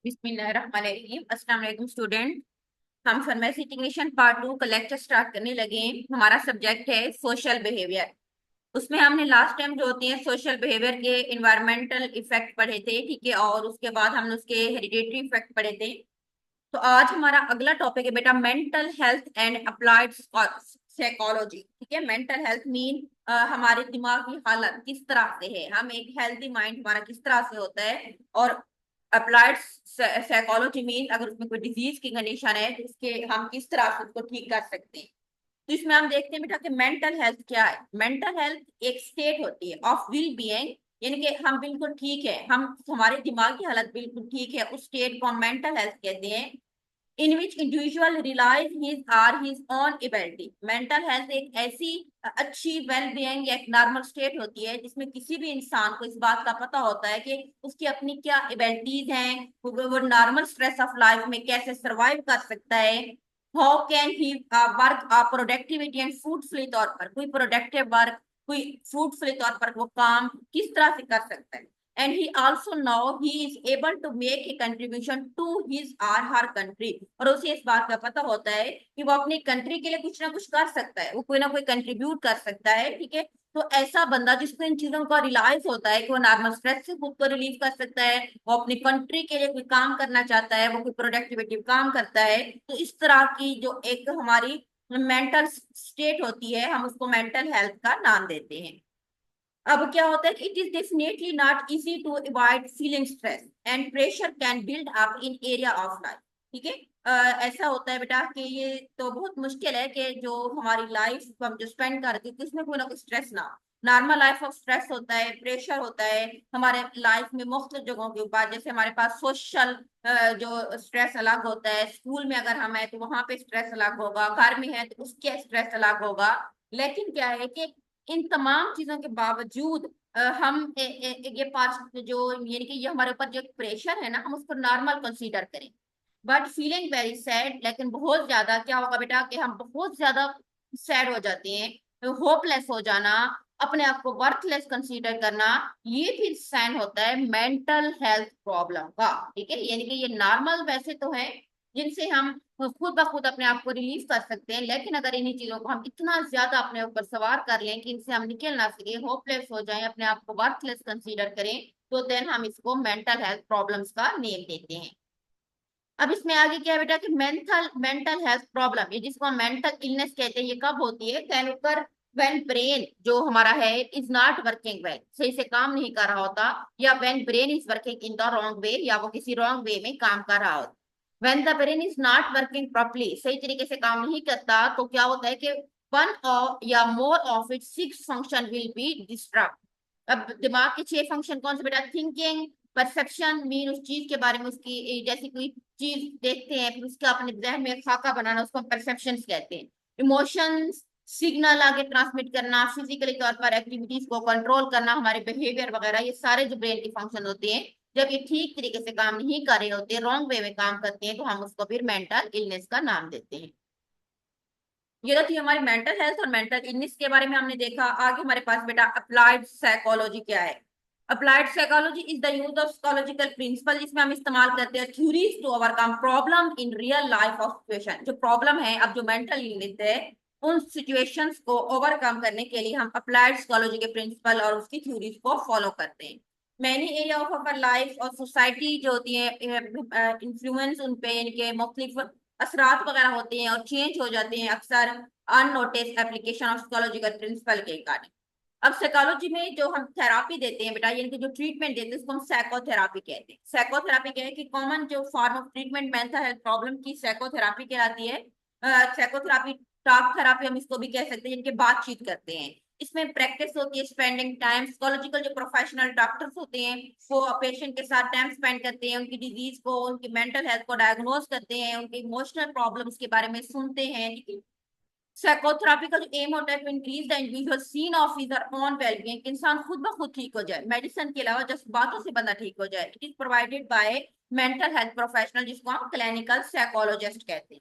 बिस्मिल्लाहिर्रहमानिर्रहीम। अस्सलाम वालेकुम स्टूडेंट। हम फार्मेसी टेक्नीशियन पार्ट 2 का लेक्चर स्टार्ट करने लगे हैं। हमारा सब्जेक्ट है सोशल बिहेवियर। उसमें हमने लास्ट टाइम जो होती है सोशल बिहेवियर के इन्वायरमेंटल इफेक्ट पढ़े थे, ठीक है, और उसके बाद हमने उसके हेरिडेटरी इफेक्ट पढ़े थे। तो आज हमारा अगला टॉपिक है बेटा mental health and applied psychology. ठीक है, मेंटल हेल्थ मीन हमारे दिमाग की हालत किस तरह से है, हम एक हेल्दी माइंड हमारा किस तरह से होता है। और अप्लाइड साइकोलॉजी मीन अगर उसमें कोई डिजीज की कंडीशन है तो उसके हम किस तरह से उसको ठीक कर सकते हैं। तो इसमें हम देखते हैं बेटा कि मेंटल हेल्थ क्या है। मेंटल हेल्थ एक स्टेट होती है ऑफ विल बीइंग, यानी कि हम बिल्कुल ठीक है, हम हमारे दिमाग की हालत बिल्कुल ठीक है, उस स्टेट को हम मेंटल हेल्थ कहते हैं। In which individual realise his or his own ability. Mental health एक ऐसी अच्छी वेल बीइंग या एक नॉर्मल स्टेट होती है जिसमें किसी भी इंसान को इस बात का पता होता है कि उसकी अपनी क्या एबिलिटीज हैं, वो नॉर्मल स्ट्रेस ऑफ लाइफ में कैसे सरवाइव कर सकता है। How can he work productivity and fruitfully तौर पर, कोई प्रोडक्टिव वर्क, कोई फ्रूटफुली तौर पर वो काम किस तरह से कर सकता है। And he also now he is able to make a contribution to his or her country। और उसे इस बात का पता होता है कि वो अपनी कंट्री के लिए कुछ ना कुछ कर सकता है, वो कोई ना कोई कंट्रीब्यूट कर सकता है। ठीक है, तो ऐसा बंदा जिसको इन चीजों का रियलाइज होता है कि वो नॉर्मल स्ट्रेस से खुद को रिलीव कर सकता है, वो अपनी कंट्री के लिए कोई काम करना चाहता है, वो कोई प्रोडक्टिविटी काम करता है, तो इस तरह की जो एक हमारी मेंटल स्टेट होती है हम उसको मेंटल हेल्थ का नाम देते हैं। अब क्या होता है कि it is definitely not easy to avoid feeling stress and pressure can build up in area of life. ठीक है, ऐसा होता है बेटा कि ये तो बहुत मुश्किल है कि जो हमारी लाइफ हम जो स्पेंड करते हैं उसमें कोई ना कोई स्ट्रेस ना हो। नॉर्मल लाइफ ऑफ स्ट्रेस होता है, प्रेशर होता है हमारे लाइफ में मुख्तलिफ जगहों के ऊपर। जैसे हमारे पास सोशल जो स्ट्रेस अलग होता है, स्कूल में अगर हम है तो वहां पे स्ट्रेस अलग होगा, घर में है तो उसके स्ट्रेस अलग होगा। लेकिन क्या है कि इन तमाम चीजों के बावजूद हम ये पास जो यानी कि ये हमारे ऊपर जो प्रेशर है ना हम उसको नॉर्मल कंसीडर करें। बट फीलिंग वेरी सैड, लेकिन बहुत ज्यादा क्या होगा बेटा कि हम बहुत ज्यादा सैड हो जाते हैं, होपलेस हो जाना, अपने आप को वर्थलेस कंसीडर करना, ये फिर साइन होता है मेंटल हेल्थ प्रॉब्लम का। ठीक है, यानी कि ये नॉर्मल वैसे तो है जिनसे हम खुद ब खुद अपने आप को रिलीव कर सकते हैं, लेकिन अगर इन्हीं चीजों को हम इतना ज्यादा अपने ऊपर सवार कर लें कि इनसे हम निकल ना सके, होपलेस हो जाएं, अपने आप को वर्थलेस कंसीडर करें, तो देन हम इसको मेंटल हेल्थ प्रॉब्लम्स का नेम देते हैं। अब इसमें आगे क्या है बेटा कि मेंटल मेंटल हेल्थ प्रॉब्लम, ये जिसको हम मेंटल इलनेस कहते हैं, ये कब होती है, कैन ओकर व्हेन ब्रेन जो हमारा है इज नॉट वर्किंग वेल, सही से काम नहीं कर रहा होता, या when brain is working in the wrong way, या वो किसी रॉन्ग वे में काम कर रहा होता। When the brain is not working properly, सही तरीके से काम नहीं करता, तो क्या होता है कि वन और या more of it six function will be disturb. अब दिमाग के छह फंक्शन कौन से बेटा, थिंकिंग, परसेप्शन मीन उस चीज के बारे में, उसकी जैसे कोई चीज देखते हैं फिर उसका अपने जहन में एक खाका बनाना, उसको हम परसेप्शन कहते हैं। इमोशंस, सिग्नल आगे ट्रांसमिट करना, फिजिकली तौर पर एक्टिविटीज को कंट्रोल करना, हमारे बिहेवियर वगैरह, ये सारे जो ब्रेन के फंक्शन होते हैं जब ये ठीक तरीके से काम नहीं कर रहे होते, रॉन्ग वे में काम करते हैं, तो हम उसको फिर मेंटल इलनेस का नाम देते हैं। ये तो थी हमारी मेंटल हेल्थ और मेंटल इलनेस के बारे में हमने देखा। आगे हमारे पास बेटा अप्लाइड साइकोलॉजी क्या है। Applied psychology is the use of psychological principle, जिसमें हम इस्तेमाल करते हैं theories to overcome problem in real life of situation. जो प्रॉब्लम है, अब जो मेंटल इलनेस है, उन सिचुएशंस को ओवरकम करने के लिए हम अप्लाइड साइकोलॉजी के प्रिंसिपल और उसकी थ्योरीज को फॉलो करते हैं। Many area of our life और सोसाइटी जो होती है इन्फ्लुएंस उन पे, इनके मुख्तलिफ असरात वगैरह होते हैं और चेंज हो जाते हैं अक्सर unnoticed application of psychological principle के कारण। अब साइकोलॉजी में जो हम थेरापी देते हैं बेटा, यानी कि जो ट्रीटमेंट देते हैं उसको हम साइकोथेरापी कहते हैं। साइकोथेरापी क्या है कि कॉमन जो form of treatment mental health problem की साइकोथेरापी कहलाती है। साइकोथेरापी, टॉक थेरापी हम इसको भी कह सकते हैं, जिनके बातचीत करते हैं। इसमें प्रैक्टिस होती है स्पेंडिंग टाइम, साइकोलॉजिकल जो प्रोफेशनल डॉक्टर्स होते हैं वो पेशेंट के साथ टाइम स्पेंड करते हैं, उनकी डिजीज को, उनकी मेंटल हेल्थ को डायग्नोज करते हैं, उनके इमोशनल प्रॉब्लम्स के बारे में सुनते हैं। साइकोथेरापी का जो एम होता है to increase the individual sense of his own wellbeing, इंसान खुद ब खुद ठीक हो जाए, मेडिसिन के अलावा जस्ट बातों से बंदा ठीक हो जाए। It is provided by mental health professional जिसको हम क्लिनिकल साइकोलॉजिस्ट कहते हैं।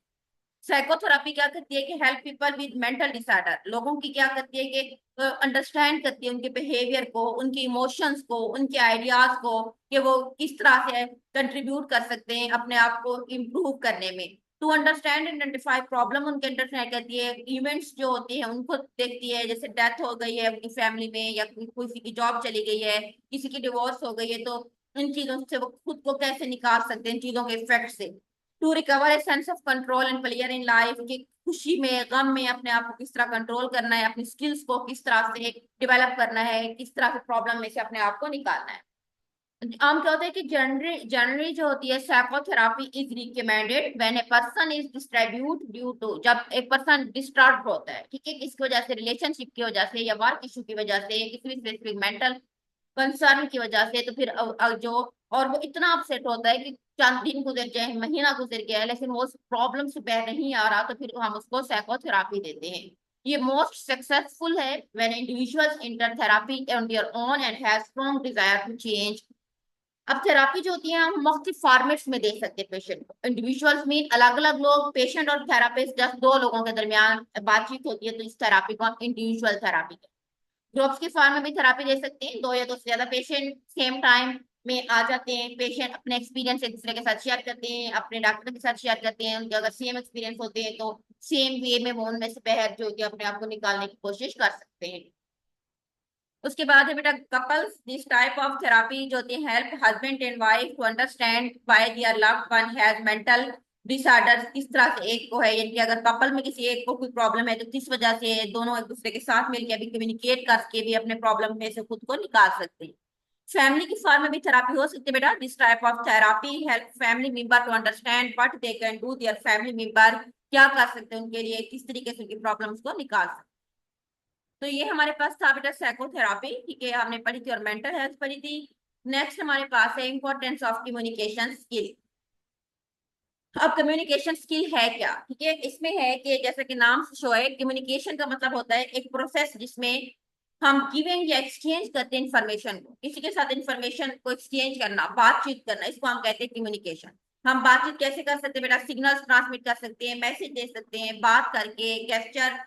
साइकोथेरेपी क्या करती है कि help people with mental disorder, लोगों की क्या करती है कि अंडरस्टैंड करती है उनके बिहेवियर को, उनके इमोशंस को, उनके आइडियाज को, कि वो किस तरह से कंट्रीब्यूट कर सकते हैं अपने आप को इम्प्रूव करने में। टू अंडरस्टैंड आइडेंटिफाई प्रॉब्लम उनके अंडरस्टैंड करती है। इवेंट्स जो होती हैं उनको देखती है, जैसे डेथ हो गई है उनकी फैमिली में, या किसी की जॉब चली गई है, किसी की डिवोर्स हो गई है, तो इन चीजों से वो खुद को कैसे निकाल सकते हैं इन चीजों के इफेक्ट से। To recover a sense of control and player in life, की खुशी में गम में अपने आप को किस तरह कंट्रोल करना है, अपनी स्किल्स को किस तरह से डेवलप करना है, किस तरह के प्रॉब्लम में से अपने आप को निकालना है। आम क्या होता है कि जनरली जनरली जो होती है psychotherapy is recommended when a person is distribute due to, जब एक पर्सन डिस्टर्ब होता है, ठीक है, किसकी वजह से, रिलेशनशिप की वजह से या वर्क इशू की वजह से, किसी भी स्पेसिफिक मेंटल कंसर्न की वजह से, तो फिर जो, और वो इतना अपसेट होता है कि चंद दिन गुजर जाए, महीना गुजर गया है, लेकिन वो प्रॉब्लम से बाहर नहीं आ रहा, तो फिर हम उसको साइकोथेरेपी देते हैं। ये मोस्ट सक्सेसफुल है when individuals inter therapy on their own and have strong desire to change. अब थेरापी जो होती है हम मुख्तलिफ फॉर्मेट्स में दे सकते हैं पेशेंट को। इंडिविजुअल्स मीन अलग अलग लोग, पेशेंट और थेरापिस्ट जस्ट दो लोगों के दरमियान बातचीत होती है, तो इस थेरापी को हम इंडिविजुअल थेरापी कहते हैं। ग्रुप्स के फॉर्म में भी थेरापी दे सकते हैं, दो या दो से ज्यादा पेशेंट सेम टाइम में आ जाते हैं, पेशेंट अपने एक्सपीरियंस एक दूसरे के साथ शेयर करते हैं, अपने डॉक्टर के साथ शेयर करते हैं, उनके अगर सेम एक्सपीरियंस होते हैं तो सेम वे में वो उनमें से बहर जो कि अपने आप को निकालने की कोशिश कर सकते हैं। उसके बाद है बेटा couples, this type of therapy जो होती है help husband and wife to understand why their loved one has mental disorders. किस तरह से एक को है, यानी कि अगर कपल में किसी एक को कोई प्रॉब्लम है तो किस वजह से दोनों एक दूसरे के साथ मिलकर भी कम्युनिकेट करके भी अपने प्रॉब्लम में से खुद को निकाल सकते हैं। फैमिली की फॉर्म में भी थेरापी हो सकती है बेटा। This type of therapy help family member to understand what they can do, their family member क्या कर सकते हैं उनके लिए, किस तरीके से उनकी प्रॉब्लम्स को निकाल सकते हैं। तो ये हमारे पास था बेटा साइकोथेरापी, ठीक है, हमने पढ़ी थी, और मेंटल हेल्थ पढ़ी थी। नेक्स्ट हमारे पास है इंपॉर्टेंस ऑफ कम्युनिकेशन स्किल। अब कम्युनिकेशन स्किल है क्या, ठीक है, इसमें है कि जैसे कि नाम से शो है, कम्युनिकेशन का मतलब होता है एक प्रोसेस जिसमें हम गिविंग या एक्सचेंज करते हैं इंफॉर्मेशन को, किसी के साथ इंफॉर्मेशन को एक्सचेंज करना, बातचीत करना, इसको हम कहते हैं कम्युनिकेशन। हम बातचीत कैसे कर सकते हैं बेटा, सिग्नल्स ट्रांसमिट कर सकते हैं, मैसेज दे सकते हैं, बात करके, गेस्चर,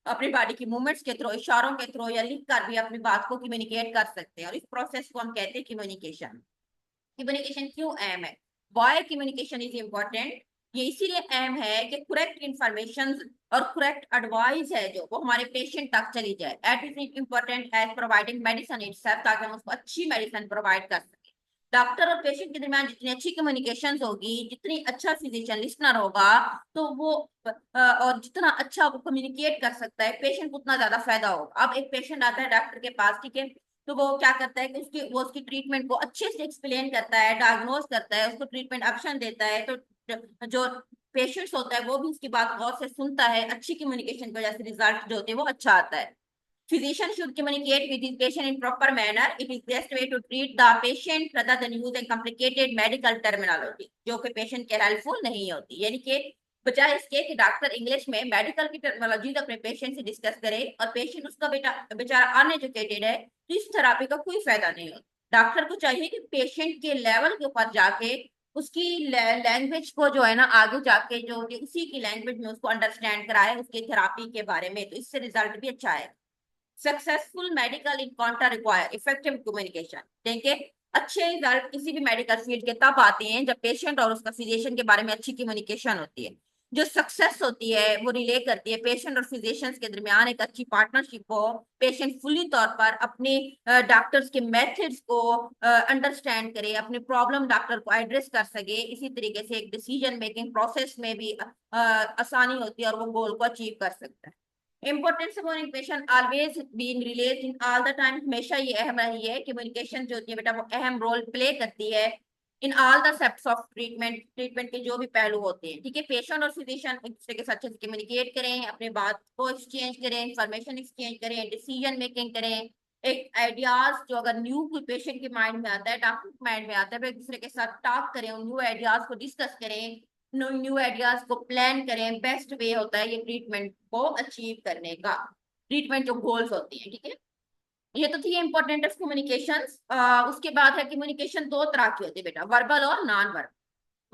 अपनी बॉडी की मूवमेंट्स के थ्रू, इशारों के थ्रू, या लिख कर भी अपनी बात को कम्युनिकेट कर सकते हैं, और इस प्रोसेस को हम कहते हैं कम्युनिकेशन। कम्युनिकेशन क्यों अहम है, वाई कम्युनिकेशन इज इम्पोर्टेंट, ये इसीलिए अहम है कि करेक्ट इंफॉर्मेशन और करेक्ट एडवाइस है जो वो हमारे पेशेंट तक चली जाए। It is important as providing medicine itself, ताकि हम उसको अच्छी मेडिसिन प्रोवाइड कर सकें। डॉक्टर और पेशेंट के दरमियान जितनी अच्छी कम्युनिकेशन होगी, जितनी अच्छा फिजिशियन लिसनर होगा, तो वो और जितना अच्छा वो कम्युनिकेट कर सकता है पेशेंट को, उतना ज्यादा फायदा होगा। अब एक पेशेंट आता है डॉक्टर के पास, ठीक है, तो वो क्या करता है कि उसकी ट्रीटमेंट को अच्छे से एक्सप्लेन करता है, डायग्नोज करता है, उसको ट्रीटमेंट ऑप्शन देता है, तो जो पेशेंट्स होता है वो भी उसकी बात गौर से सुनता है। अच्छी कम्युनिकेशन की वजह से रिजल्ट जो होते हैं वो अच्छा आता है। Physician should communicate with his patient in proper manner. It is best way to treat the patient rather than using complicated medical terminology, जो कि पेशेंट के हेल्पफुल नहीं होती। यानी कि बजाय इसके कि डॉक्टर इंग्लिश में मेडिकल की टर्मिनोलॉजी अपने पेशेंट से डिस्कस करे और पेशेंट उसका बेचारा अनएजुकेटेड है, तो इस थेरापी का कोई फायदा नहीं होता। डॉक्टर को चाहिए कि पेशेंट के लेवल के ऊपर जाके उसकी लैंग्वेज को जो है ना आगे जाके जो उसी की लैंग्वेज में उसको अंडरस्टैंड कराए उसके थेरापी के बारे में, तो इससे रिजल्ट भी अच्छा है। Successful medical encounter require effective communication. देखिए, अच्छे रिजल्ट किसी भी मेडिकल फील्ड के तब आते हैं जब पेशेंट और उसका फिजिशियन के बारे में अच्छी कम्युनिकेशन होती है। जो सक्सेस होती है वो रिले करती है पेशेंट और फिजिशियंस के दरमियान एक अच्छी पार्टनरशिप हो, पेशेंट फुली तौर पर अपने डॉक्टर्स के मेथड्स को अंडरस्टैंड करे, अपनी प्रॉब्लम डॉक्टर को एड्रेस कर सके, इसी तरीके से एक डिसीजन मेकिंग प्रोसेस में भी आसानी होती है और वो गोल को अचीव कर सकता है। Importance of communication always being release in all the time, हमेशा ये अहम रही है। कम्युनिकेशन जो होती है बेटा वो अहम रोल प्ले करती है in all the steps of treatment, treatment के जो भी पहलू होते हैं, ठीक है। पेशेंट और फिजिशियन एक दूसरे के साथ अच्छे से कम्युनिकेट करें, अपने बात को एक्सचेंज करें, इंफॉर्मेशन एक्सचेंज करें, डिसीजन मेकिंग करें, एक आइडियाज जो अगर न्यू कोई पेशेंट के माइंड में आता है, डॉक्टर के माइंड में आता है, एक दूसरे के साथ टॉक करें, उन न्यू आइडियाज को डिस्कस करें, न्यू न्यू आइडियाज को प्लान करें। बेस्ट वे होता है ये ट्रीटमेंट को अचीव करने का, ट्रीटमेंट जो गोल्स होती हैं, ठीक है। ये तो थी इंपॉर्टेंट ऑफ कम्युनिकेशन। उसके बाद है कम्युनिकेशन दो तरह की होती है बेटा, वर्बल और नॉन वर्बल।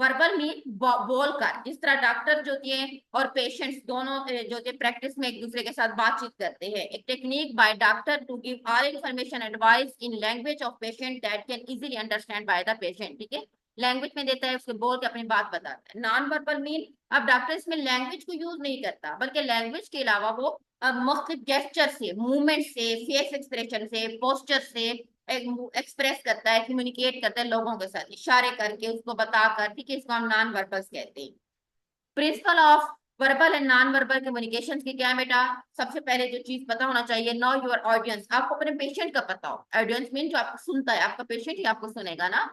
वर्बल मीन बोलकर, जिस तरह डॉक्टर जो होती है और पेशेंट्स दोनों जो होते हैं प्रैक्टिस में एक दूसरे के साथ बातचीत करते हैं। एक technique by doctor to give all information advice in language of patient that can easily understand by the patient. ठीक है, लैंग्वेज में देता है, उसके बोल के अपनी बात बताता है। नॉन वर्बल मीन, अब डॉक्टर इसमें लैंग्वेज को यूज नहीं करता, बल्कि लैंग्वेज के अलावा वो मुख्तलिफ गेस्चर से, मूवमेंट से, फेस एक्सप्रेशन से, पोस्चर से एक्सप्रेस करता है, कम्युनिकेट करता है लोगों के साथ इशारे करके, उसको बताकर। ठीक है, इसको हम नॉन वर्बल्स कहते हैं। Principle of verbal and non verbal communication की क्या है बेटा? सबसे पहले जो चीज पता होना चाहिए, नो योर ऑडियंस। आपको अपने पेशेंट का पता हो। ऑडियंस मीन जो आपको सुनता है, आपका पेशेंट ही आपको सुनेगा ना।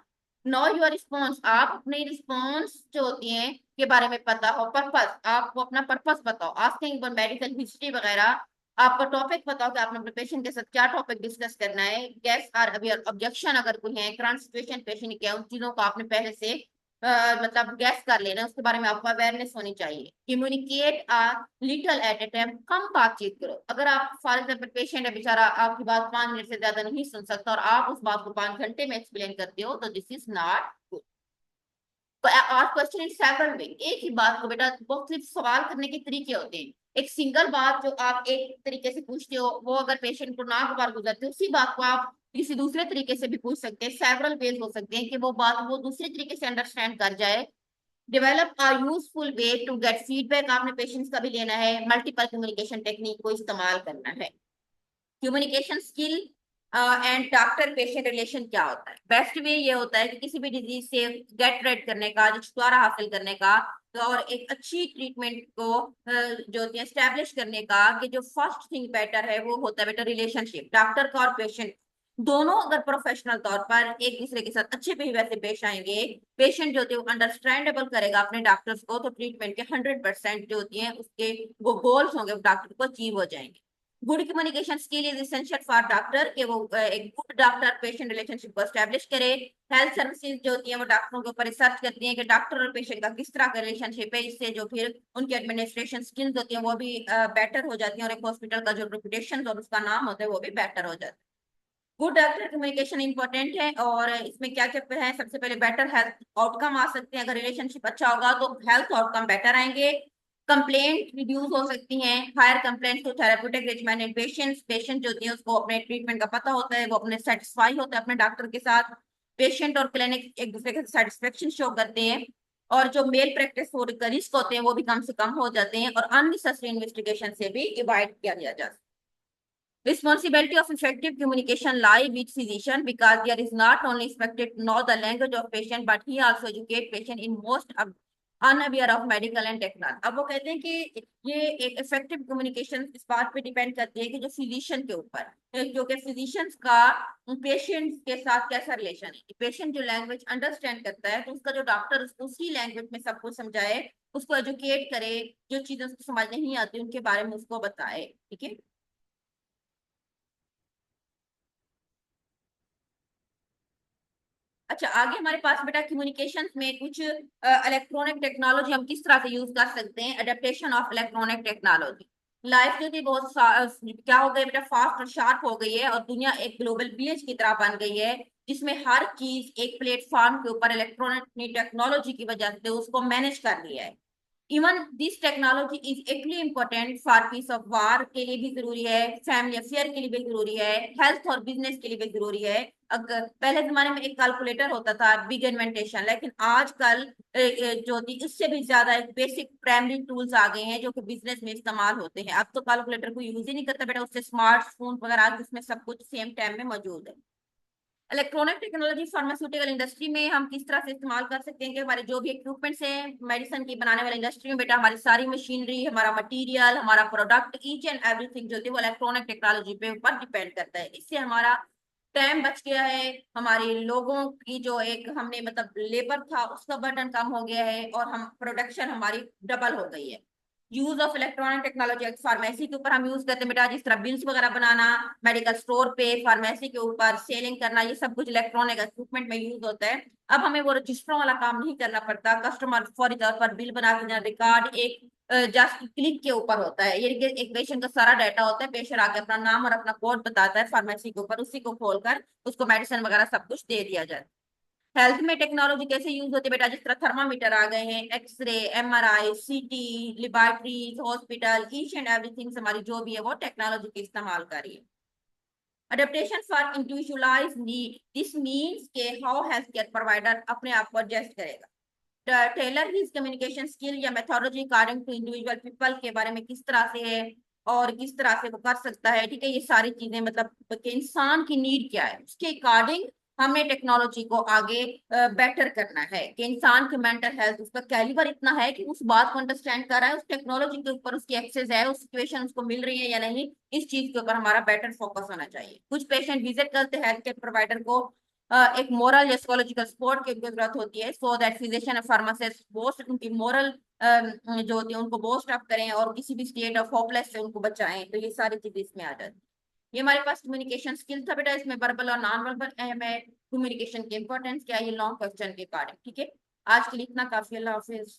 नो योर रिस्पॉन्स, आप अपनी रिस्पॉन्स जो होती है के बारे में पता हो। पर्पस, आपको अपना पर्पस पता हो, आस्किंग फॉर मेडिकल हिस्ट्री वगैरह। आपका टॉपिक पता हो कि आपने अपने पेशेंट के साथ क्या टॉपिक डिस्कस करना है। गेस आर अवेयर, ऑब्जेक्शन अगर कोई है, करंट सिचुएशन पेशेंट क्या है, उन चीजों को आपने पहले से मतलब गैस कर लेना, उसके बारे में आपको अवेयरनेस होनी चाहिए। Communicate a little at a time, कम बातचीत करो। अगर आप फॉर एग्जाम्पल पेशेंट है बेचारा, आपकी बात 5 मिनट से ज्यादा नहीं सुन सकता और आप उस बात को 5 घंटे में एक्सप्लेन करते हो, तो this is not good. Ask question in several way, एक ही बात को बेटा बहुत सिर्फ सवाल करने के तरीके होते हैं। एक सिंगल बात जो आप एक तरीके से पूछते हो, वो अगर पेशेंट को ना बार गुजरते हो, उसी बात को आप किसी दूसरे तरीके से भी पूछ सकते हैं। सेवरल वेज हो सकते हैं कि वो बात वो दूसरे तरीके से अंडरस्टैंड कर जाए। Develop a useful way to get feedback, आपने पेशेंट्स का भी लेना है। मल्टीपल कम्युनिकेशन टेक्निक को इस्तेमाल करना है। Communication skill and doctor patient relation क्या होता है? बेस्ट वे ये होता है कि किसी भी डिजीज से गेट रेड करने का, छुटकारा हासिल करने का, तो और एक अच्छी ट्रीटमेंट को जो एस्टेब्लिश करने का, कि जो फर्स्ट थिंग बेटर है वो होता है बेटर रिलेशनशिप डॉक्टर का और पेशेंट दोनों। अगर प्रोफेशनल तौर पर एक दूसरे के साथ अच्छे बिहेवियर से पेश आएंगे, पेशेंट जो होते हैं वो अंडरस्टैंडेबल करेगा अपने डॉक्टर्स को, तो ट्रीटमेंट के 100% जो होती है उसके वो गोल्स होंगे डॉक्टर को अचीव हो जाएंगे। Good communication skill is essential for doctor, कि वो एक गुड डॉक्टर पेशेंट रिलेशनशिप को एस्टेब्लिश करे। हेल्थ सर्विसेज जो होती है वो डॉक्टरों के ऊपर रिसर्च करती हैं कि डॉक्टर और पेशेंट का किस तरह का रिलेशनशिप है, इससे जो फिर उनकी एडमिनिस्ट्रेशन स्किल्स होती हैं वो भी बेटर हो जाती हैं, और एक हॉस्पिटल का जो रेपुटेशन और उसका नाम होता है वो भी बेटर हो जाता है। गुड डॉक्टर कम्युनिकेशन इंपॉर्टेंट है, और इसमें क्या क्या है? सबसे पहले बेटर हेल्थ आउटकम आ सकते हैं, अगर रिलेशनशिप अच्छा होगा तो हेल्थ आउटकम बेटर आएंगे। कंप्लेंट रिड्यूस हो सकती हैं, higher complaint to therapeutic enrichment in patients. Patient जो होती है उसको अपने ट्रीटमेंट का पता होता है, वो अपने सेटिस्फाई होते हैं अपने डॉक्टर के साथ। पेशेंट और क्लिनिक एक दूसरे के सेटिस्फेक्शन शो करते हैं, और जो मेल प्रैक्टिस हो रिस्क होते हैं वो भी कम से कम हो जाते हैं, और अननेसेसरी इन्वेस्टिगेशन से भी अवॉइड किया जा सकता है। Responsibility of effective communication lie with physician, because there is not only expected to know the language of patient, but he also educate patient in most unaware of medical and technology। अब वो कहते हैं कि ये एक effective communication इस बात पे डिपेंड करती है कि जो फिजिशियन के ऊपर, जो कि फिजिशियंस का पेशेंट के साथ कैसा रिलेशन है। पेशेंट जो लैंग्वेज अंडरस्टैंड करता है, तो उसका जो डॉक्टर उसको उसी लैंग्वेज में सब कुछ समझाए, उसको एजुकेट करे, जो चीजें उसको समझ नहीं आती उनके बारे में उसको बताए। ठीक है। अच्छा, आगे हमारे पास बेटा कम्युनिकेशंस में कुछ इलेक्ट्रॉनिक टेक्नोलॉजी हम किस तरह से यूज कर सकते हैं। Adaptation of electronic technology. Life जो थी बहुत क्या हो गई बेटा, फास्ट और शार्प हो गई है, और दुनिया एक ग्लोबल विलेज की तरह बन गई है, जिसमें हर चीज एक प्लेटफॉर्म के ऊपर इलेक्ट्रॉनिक टेक्नोलॉजी की वजह से उसको मैनेज कर लिया है। Even this technology is equally important for piece of war के लिए भी जरूरी है, फैमिली अफेयर के लिए भी जरूरी है, हेल्थ और बिजनेस के लिए भी जरूरी है। अगर पहले जमाने में एक कैलकुलेटर होता था, बिग इन्वेंटेशन, लेकिन आजकल जो थी इससे भी ज्यादा एक बेसिक प्राइमरी टूल्स आ गए हैं जो कि बिजनेस में इस्तेमाल होते हैं। अब तो कैलकुलेटर को यूज ही नहीं करता बेटा, उससे स्मार्टफोन वगैरह आज उसमें सब कुछ सेम टाइम में मौजूद है। इलेक्ट्रॉनिक टेक्नोलॉजी फार्मास्यूटिकल इंडस्ट्री में हम किस तरह से इस्तेमाल कर सकते हैं, कि हमारे जो भी इक्विपमेंट्स हैं मेडिसिन की बनाने वाली इंडस्ट्री में बेटा, हमारी सारी मशीनरी, हमारा मटेरियल, हमारा प्रोडक्ट, ईच एंड एवरीथिंग जो है वो इलेक्ट्रॉनिक टेक्नोलॉजी पे ऊपर डिपेंड करता है। इससे हमारा टाइम बच गया है, हमारे लोगों की जो एक हमने मतलब लेबर था उसका बर्डन कम हो गया है, और हम प्रोडक्शन हमारी डबल हो गई है। Use of electronic technology pharmacy के ऊपर हम यूज करते हैं बेटा, जिस तरह बिल्स वगैरह बनाना, मेडिकल स्टोर पे, फार्मेसी के ऊपर सेलिंग करना, ये सब कुछ इलेक्ट्रॉनिक इक्विपमेंट में यूज होता है। अब हमें वो रजिस्टरों वाला काम नहीं करना पड़ता, कस्टमर फौरी तौर पर बिल बना के देना, रिकॉर्ड एक जस्ट क्लिक के ऊपर होता है। ये एक पेशेंट का सारा डाटा होता है, पेशेंट आके अपना नाम और अपना कोड बताता है फार्मेसी के ऊपर, उसी को खोलकर उसको मेडिसिन वगैरह सब कुछ दे दिया जाता है। हेल्थ में टेक्नोलॉजी कैसे यूज होती है बेटा, जिस तरह थर्मामीटर आ गए हैं, एक्सरे, एमआरआई, सीटी, laboratories, hospital, each and everything हमारी जो भी है वो टेक्नोलॉजी के इस्तेमाल कर रही है। Adaptation for individualize need, this means के हाउ हेल्थ केयर प्रोवाइडर अपने आप को एडजस्ट करेगा। टेलर हिज कम्युनिकेशन स्किल या methodology according to individual people, के बारे में किस तरह से है और किस तरह से वो कर सकता है, ठीक है, ये सारी चीजें मतलब कि इंसान की नीड क्या है उसके अकॉर्डिंग हमें टेक्नोलॉजी को आगे बेटर करना है, कि इंसान की मेंटल हेल्थ उसका कैलिबर इतना है कि उस बात को अंडरस्टैंड कर रहा है, उस टेक्नोलॉजी के ऊपर उसकी एक्सेस है, उस सिचुएशन उसको मिल रही है या नहीं, इस चीज के ऊपर हमारा बेटर फोकस होना चाहिए। कुछ पेशेंट विजिट करते हैं हेल्थ केयर प्रोवाइडर को एक मोरल या साइकोलॉजिकल सपोर्ट की उनको जरूरत होती है, सो दैट फिजिशियन और फार्मासिस्ट बोस्ट उनकी मोरल जो होती है उनको बोस्ट अप करें और किसी भी स्टेट ऑफ होपलेस से उनको बचाएं, तो ये सारी चीजें इसमें आ जाती है। ये हमारे पास कम्युनिकेशन स्किल था बेटा, इसमें वर्बल और नॉन वर्बल अहम है, कम्युनिकेशन की इंपॉर्टेंस क्या है, ये लॉन्ग क्वेश्चन के अकॉर्डिंग, ठीक है। आज के लिए इतना काफी, अल्लाह हाफिज।